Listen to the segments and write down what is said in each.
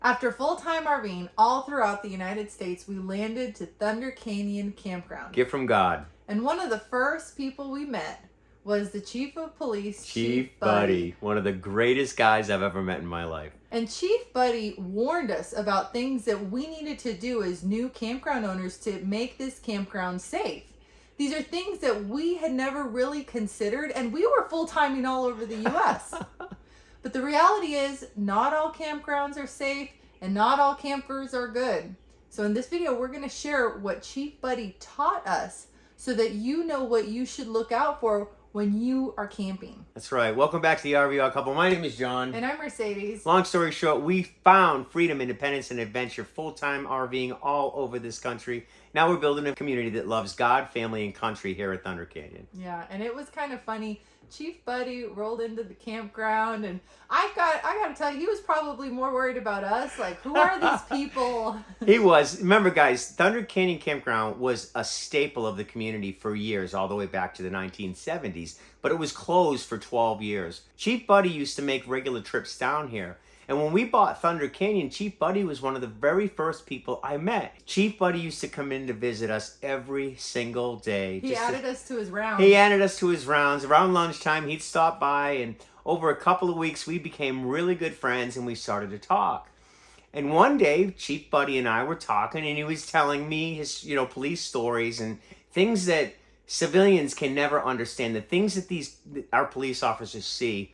After full-time RVing all throughout the United States, we landed to Thunder Canyon Campground. Gift from God. And one of the first people we met was the Chief of Police, Chief Buddy. One of the greatest guys I've ever met in my life. And Chief Buddy warned us about things that we needed to do as new campground owners to make this campground safe. These are things that we had never really considered, and we were full-timing all over the U.S. But the reality is, not all campgrounds are safe, and not all campers are good. So in this video, we're going to share what Chief Buddy taught us so that you know what you should look out for when you are camping. That's right. Welcome back to the RV Couple. My name is John. And I'm Mercedes. Long story short, we found freedom, independence, and adventure full-time RVing all over this country. Now we're building a community that loves God, family, and country here at Thunder Canyon. Yeah, and it was kind of funny. Chief Buddy rolled into the campground, and I got to tell you, he was probably more worried about us. Like, who are these people? He was. Remember, guys, Thunder Canyon Campground was a staple of the community for years, all the way back to the 1970s. But it was closed for 12 years. Chief Buddy used to make regular trips down here. And when we bought Thunder Canyon, Chief Buddy was one of the very first people I met. Chief Buddy used to come in to visit us every single day. He added us to his rounds. He added us to his rounds. Around lunchtime, he'd stop by, and over a couple of weeks, we became really good friends, and we started to talk. And one day, Chief Buddy and I were talking, and he was telling me his, police stories and things that civilians can never understand. The things that our police officers see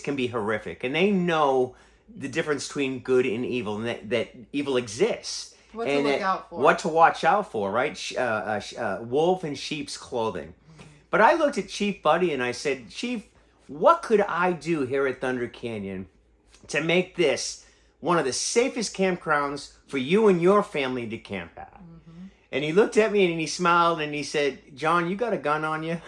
can be horrific, and they know the difference between good and evil, and that evil exists. What to look out for. What to watch out for, right? Wolf in sheep's clothing. But I looked at Chief Buddy and I said, Chief, what could I do here at Thunder Canyon to make this one of the safest campgrounds for you and your family to camp at? Mm-hmm. And he looked at me and he smiled and he said, John, you got a gun on you?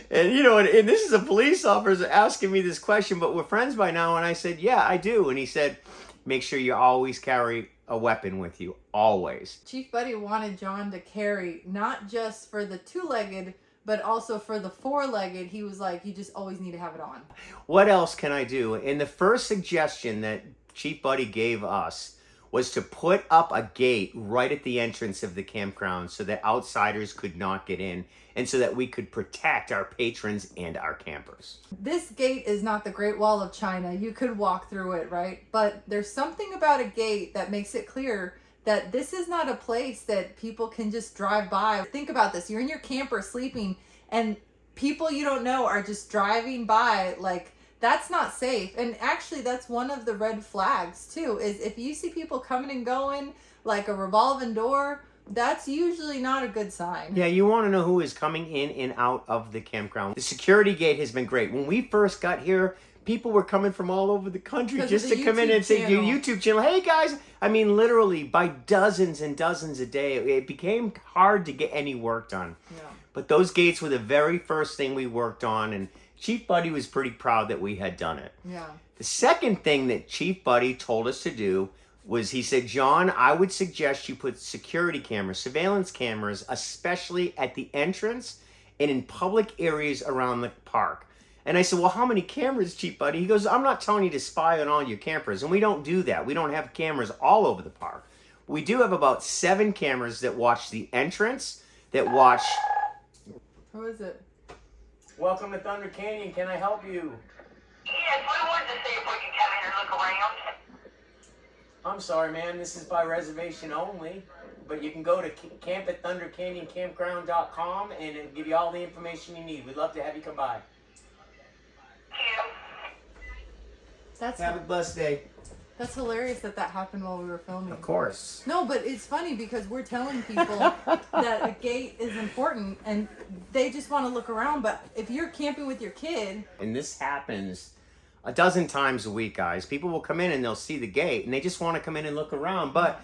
And and this is a police officer asking me this question, but we're friends by now. And I said, yeah, I do. And he said, make sure you always carry a weapon with you, always. Chief Buddy wanted John to carry not just for the two-legged, but also for the four-legged. He was like, you just always need to have it on. What else can I do? And the first suggestion that Chief Buddy gave us was to put up a gate right at the entrance of the campground so that outsiders could not get in, and so that we could protect our patrons and our campers. This gate is not the Great Wall of China. You could walk through it, right? But there's something about a gate that makes it clear that this is not a place that people can just drive by. Think about this. You're in your camper sleeping, and people you don't know are just driving by. Like, that's not safe. And actually, that's one of the red flags, too, is if you see people coming and going, like a revolving door, that's usually not a good sign. Yeah, you want to know who is coming in and out of the campground. The security gate has been great. When we first got here, people were coming from all over the country just to come in and say, your YouTube channel, hey guys. I mean, literally by dozens and dozens a day. It became hard to get any work done. Yeah. But those gates were the very first thing we worked on, and Chief Buddy was pretty proud that we had done it. Yeah. The second thing that Chief Buddy told us to do was, he said, John, I would suggest you put security cameras, surveillance cameras, especially at the entrance and in public areas around the park. And I said, well, how many cameras, Chief Buddy? He goes, I'm not telling you to spy on all your campers. And we don't do that. We don't have cameras all over the park. We do have about 7 cameras that watch the entrance, that watch... Who is it? Welcome to Thunder Canyon. Can I help you? Yes, we wanted to see if we could come in and look around. I'm sorry, man. This is by reservation only. But you can go to camp at thundercanyoncampground.com and it'll give you all the information you need. We'd love to have you come by. Have a blessed day. That's hilarious that happened while we were filming. Of course. No, but it's funny because we're telling people that a gate is important and they just want to look around. But if you're camping with your kid... And this happens a dozen times a week, guys. People will come in and they'll see the gate and they just want to come in and look around. But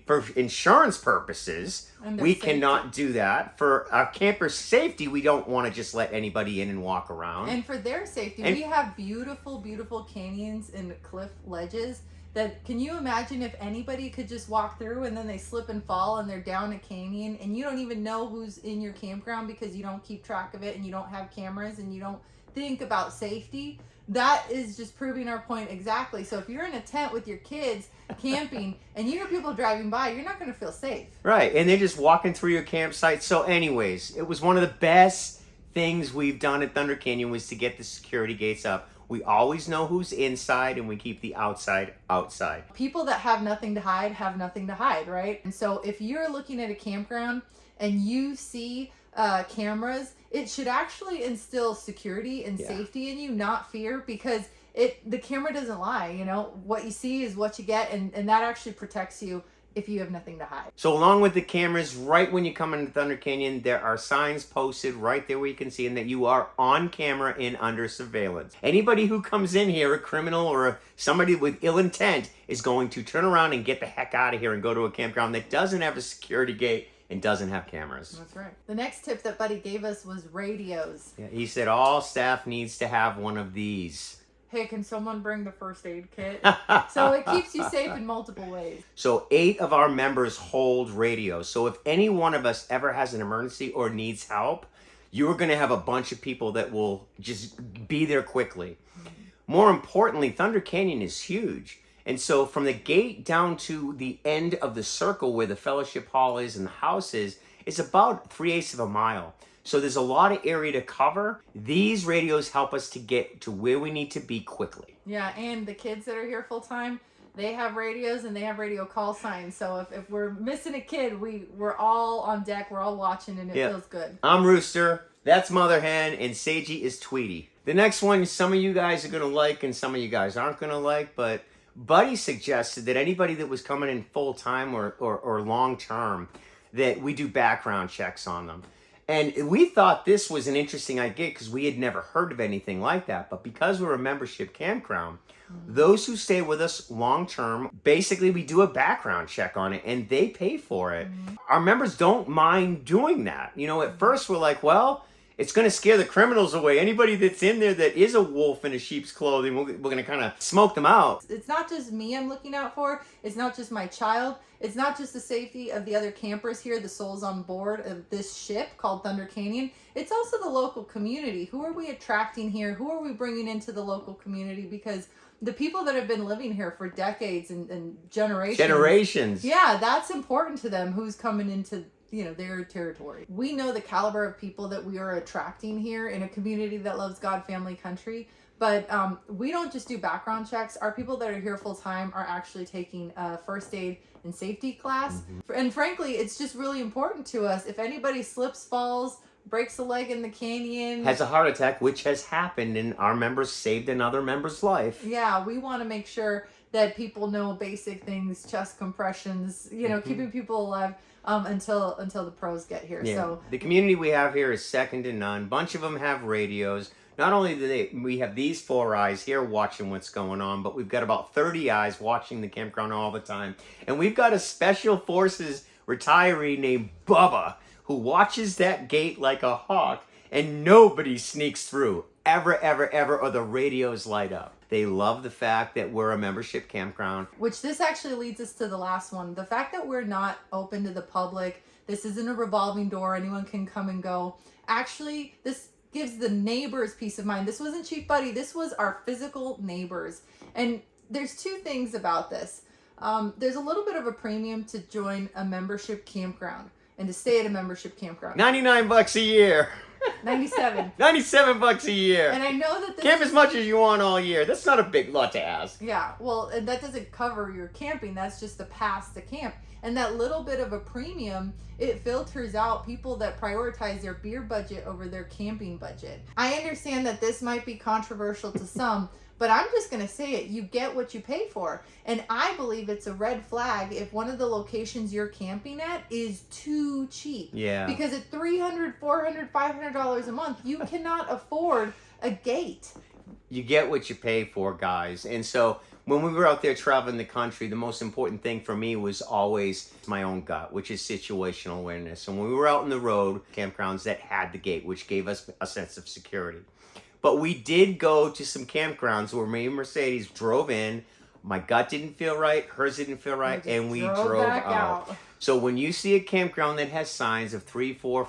for insurance purposes, we cannot do that. For our campers' safety, we don't want to just let anybody in and walk around. And for their safety, we have beautiful, beautiful canyons and cliff ledges that, can you imagine if anybody could just walk through and then they slip and fall and they're down a canyon and you don't even know who's in your campground because you don't keep track of it and you don't have cameras and you don't think about safety? that is just proving our point exactly. So if you're in a tent with your kids camping and you hear people driving by, you're not going to feel safe. Right, and they're just walking through your campsite. So anyways, it was one of the best things we've done at Thunder Canyon was to get the security gates up. We always know who's inside and we keep the outside outside. People that have nothing to hide have nothing to hide, right? And so if you're looking at a campground and you see cameras, it should actually instill security and safety in you, not fear, because the camera doesn't lie. You know, what you see is what you get, and that actually protects you if you have nothing to hide. So along with the cameras, right when you come into Thunder Canyon, there are signs posted right there where you can see them that you are on camera and under surveillance. Anybody who comes in here, a criminal or somebody with ill intent, is going to turn around and get the heck out of here and go to a campground that doesn't have a security gate and doesn't have cameras. That's right. The next tip that Buddy gave us was radios. Yeah, he said all staff needs to have one of these. Hey, can someone bring the first aid kit? So it keeps you safe in multiple ways. So 8 of our members hold radios. So if any one of us ever has an emergency or needs help, you're going to have a bunch of people that will just be there quickly. More importantly, Thunder Canyon is huge. And so from the gate down to the end of the circle where the fellowship hall is and the house is, it's about 3/8 of a mile. So there's a lot of area to cover. These radios help us to get to where we need to be quickly. Yeah, and the kids that are here full time, they have radios and they have radio call signs. So if we're missing a kid, we're all on deck, we're all watching, and it feels good. I'm Rooster, that's Mother Hen, and Seiji is Tweety. The next one, some of you guys are going to like and some of you guys aren't going to like, but Buddy suggested that anybody that was coming in full time or long term, that we do background checks on them. And we thought this was an interesting idea because we had never heard of anything like that. But because we're a membership campground, those who stay with us long term, basically we do a background check on it and they pay for it. Our members don't mind doing that. You know, at first we're like, well, it's going to scare the criminals away. Anybody that's in there that is a wolf in a sheep's clothing, we're going to kind of smoke them out. It's not just me I'm looking out for. It's not just my child. It's not just the safety of the other campers here, the souls on board of this ship called Thunder Canyon. It's also the local community. Who are we attracting here? Who are we bringing into the local community? Because the people that have been living here for decades and generations. Yeah, that's important to them. Who's coming into their territory. We know the caliber of people that we are attracting here in a community that loves God, family, country. But we don't just do background checks. Our people that are here full time are actually taking a first aid and safety class. And frankly, it's just really important to us. If anybody slips, falls, breaks a leg in the canyon, has a heart attack, which has happened, and our members saved another member's life. Yeah, we want to make sure that people know basic things, chest compressions, keeping people alive until the pros get here. Yeah. So the community we have here is second to none. Bunch of them have radios. Not only do we have these 4 eyes here watching what's going on, but we've got about 30 eyes watching the campground all the time. And we've got a Special Forces retiree named Bubba who watches that gate like a hawk, and nobody sneaks through ever, or the radios light up. They love the fact that we're a membership campground. Which this actually leads us to the last one. The fact that we're not open to the public, this isn't a revolving door, anyone can come and go. Actually, this gives the neighbors peace of mind. This wasn't Chief Buddy, this was our physical neighbors. And there's 2 things about this. There's a little bit of a premium to join a membership campground and to stay at a membership campground. $99 a year. 97. $97 a year. And I know that this camp as much as you want all year. That's not a big lot to ask. Yeah, well, and that doesn't cover your camping. That's just the pass to camp. And that little bit of a premium, it filters out people that prioritize their beer budget over their camping budget. I understand that this might be controversial to some, but I'm just going to say it. You get what you pay for. And I believe it's a red flag if one of the locations you're camping at is too cheap. Yeah. Because at $300, $400, $500 a month, you cannot afford a gate. You get what you pay for, guys. And so when we were out there traveling the country, the most important thing for me was always my own gut, which is situational awareness. And when we were out on the road, campgrounds that had the gate, which gave us a sense of security. But we did go to some campgrounds where me and Mercedes drove in. My gut didn't feel right, hers didn't feel right, and we drove out. So when you see a campground that has signs of $300, $400,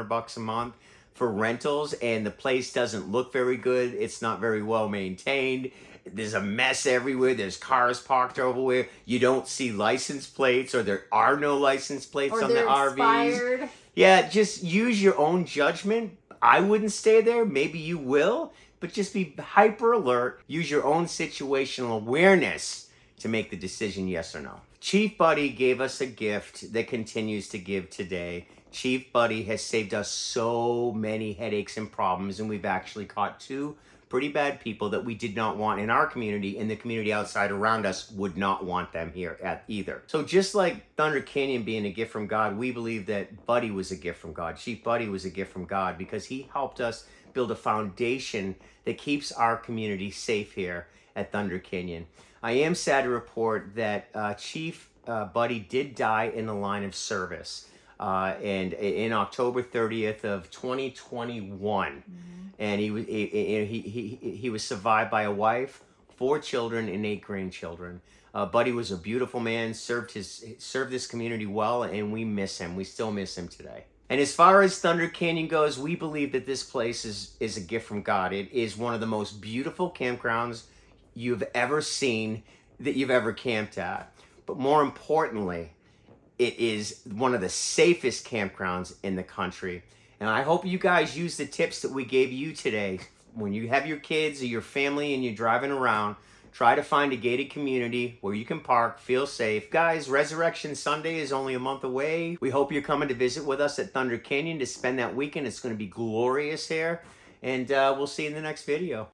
$500 a month, for rentals, and the place doesn't look very good. It's not very well maintained. There's a mess everywhere. There's cars parked everywhere. You don't see license plates, or there are no license plates Or on the they're RVs. expired. Yeah, just use your own judgment. I wouldn't stay there. Maybe you will, but just be hyper alert. Use your own situational awareness to make the decision, yes or no. Chief Buddy gave us a gift that continues to give today. Chief Buddy has saved us so many headaches and problems, and we've actually caught 2 pretty bad people that we did not want in our community, and the community outside around us would not want them here at either. So just like Thunder Canyon being a gift from God, we believe that Buddy was a gift from God. Chief Buddy was a gift from God because he helped us build a foundation that keeps our community safe here at Thunder Canyon. I am sad to report that Chief Buddy did die in the line of service, and in October 30th of 2021. And he was survived by a wife, 4 children, and 8 grandchildren. Buddy was a beautiful man, served this community well, and we miss him. We still miss him today. And as far as Thunder Canyon goes, we believe that this place is a gift from God. It is one of the most beautiful campgrounds you've ever seen, that you've ever camped at. But more importantly, it is one of the safest campgrounds in the country. And I hope you guys use the tips that we gave you today. When you have your kids or your family and you're driving around, try to find a gated community where you can park, feel safe. Guys, Resurrection Sunday is only a month away. We hope you're coming to visit with us at Thunder Canyon to spend that weekend. It's going to be glorious here. And we'll see you in the next video.